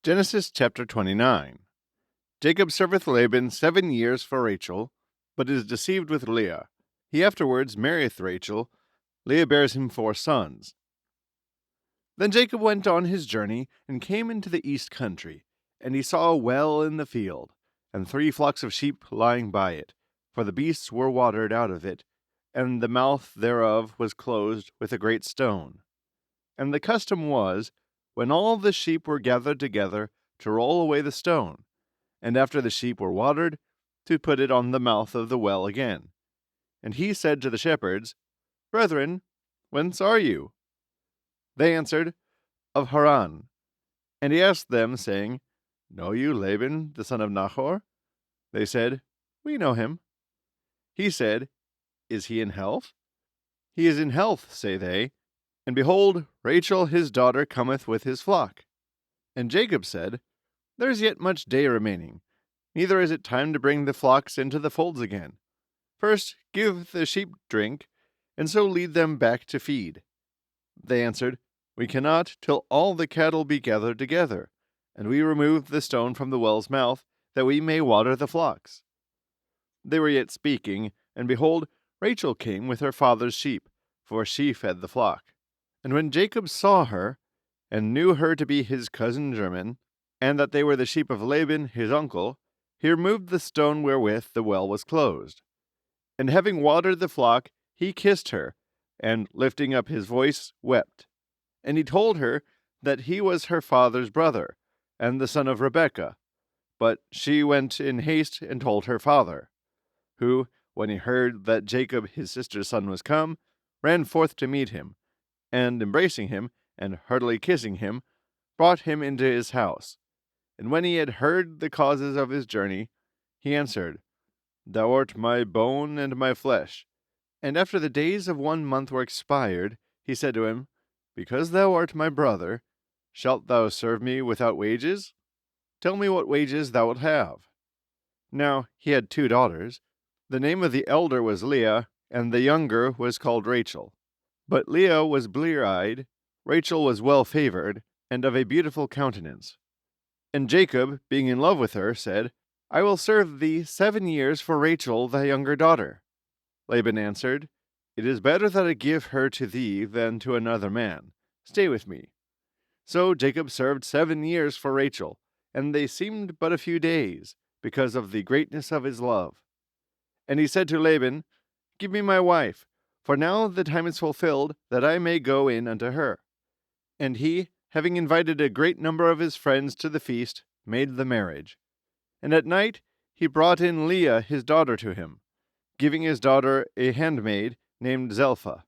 Genesis chapter 29. Jacob serveth Laban 7 years for Rachel, but is deceived with Leah. He afterwards marrieth Rachel. Leah bears him 4 sons. Then Jacob went on his journey, and came into the east country. And he saw a well in the field, and 3 flocks of sheep lying by it, for the beasts were watered out of it, and the mouth thereof was closed with a great stone. And the custom was, when all the sheep were gathered together, to roll away the stone, and after the sheep were watered, to put it on the mouth of the well again. And he said to the shepherds, Brethren, whence are you? They answered, Of Haran. And he asked them, saying, Know you Laban, the son of Nahor? They said, We know him. He said, Is he in health? He is in health, say they. And behold, Rachel his daughter cometh with his flock. And Jacob said, There is yet much day remaining, neither is it time to bring the flocks into the folds again. First give the sheep drink, and so lead them back to feed. They answered, We cannot till all the cattle be gathered together, and we remove the stone from the well's mouth, that we may water the flocks. They were yet speaking, and behold, Rachel came with her father's sheep, for she fed the flock. And when Jacob saw her, and knew her to be his cousin german, and that they were the sheep of Laban his uncle, he removed the stone wherewith the well was closed. And having watered the flock, he kissed her, and lifting up his voice, wept. And he told her that he was her father's brother, and the son of Rebekah. But she went in haste and told her father, who, when he heard that Jacob his sister's son was come, ran forth to meet him, and embracing him, and heartily kissing him, brought him into his house. And when he had heard the causes of his journey, he answered, Thou art my bone and my flesh. And after the days of 1 month were expired, he said to him, Because thou art my brother, shalt thou serve me without wages? Tell me what wages thou wilt have. Now he had 2 daughters. The name of the elder was Leah, and the younger was called Rachel. But Leah was blear-eyed, Rachel was well-favored, and of a beautiful countenance. And Jacob, being in love with her, said, I will serve thee 7 years for Rachel thy younger daughter. Laban answered, It is better that I give her to thee than to another man. Stay with me. So Jacob served 7 years for Rachel, and they seemed but a few days, because of the greatness of his love. And he said to Laban, Give me my wife, for now the time is fulfilled, that I may go in unto her. And he, having invited a great number of his friends to the feast, made the marriage. And at night he brought in Leah his daughter to him, giving his daughter a handmaid named Zelpha.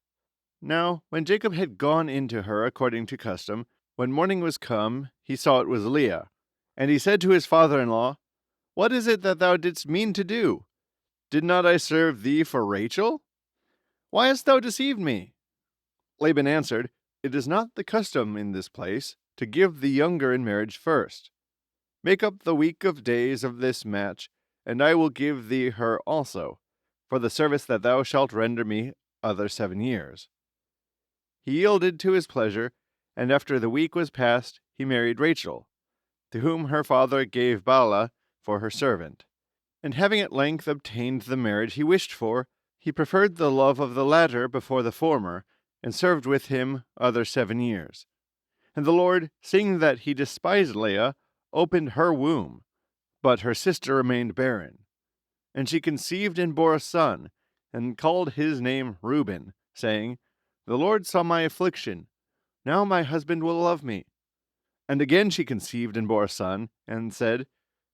Now when Jacob had gone in to her according to custom, when morning was come, he saw it was Leah. And he said to his father-in-law, What is it that thou didst mean to do? Did not I serve thee for Rachel? Why hast thou deceived me? Laban answered, It is not the custom in this place to give the younger in marriage first. Make up the week of days of this match, and I will give thee her also, for the service that thou shalt render me other 7 years. He yielded to his pleasure, and after the week was past, he married Rachel, to whom her father gave Bala for her servant. And having at length obtained the marriage he wished for, he preferred the love of the latter before the former, and served with him other 7 years. And the Lord, seeing that he despised Leah, opened her womb, but her sister remained barren. And she conceived and bore a son, and called his name Reuben, saying, The Lord saw my affliction, now my husband will love me. And again she conceived and bore a son, and said,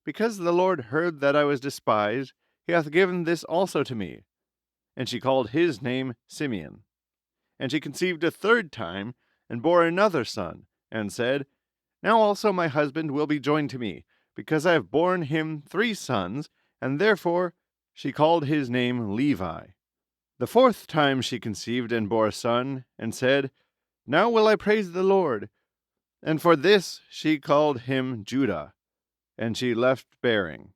Because the Lord heard that I was despised, he hath given this also to me. And she called his name Simeon. And she conceived a 3rd time, and bore another son, and said, Now also my husband will be joined to me, because I have borne him 3 sons, and therefore she called his name Levi. The 4th time she conceived and bore a son, and said, Now will I praise the Lord. And for this she called him Judah, and she left bearing.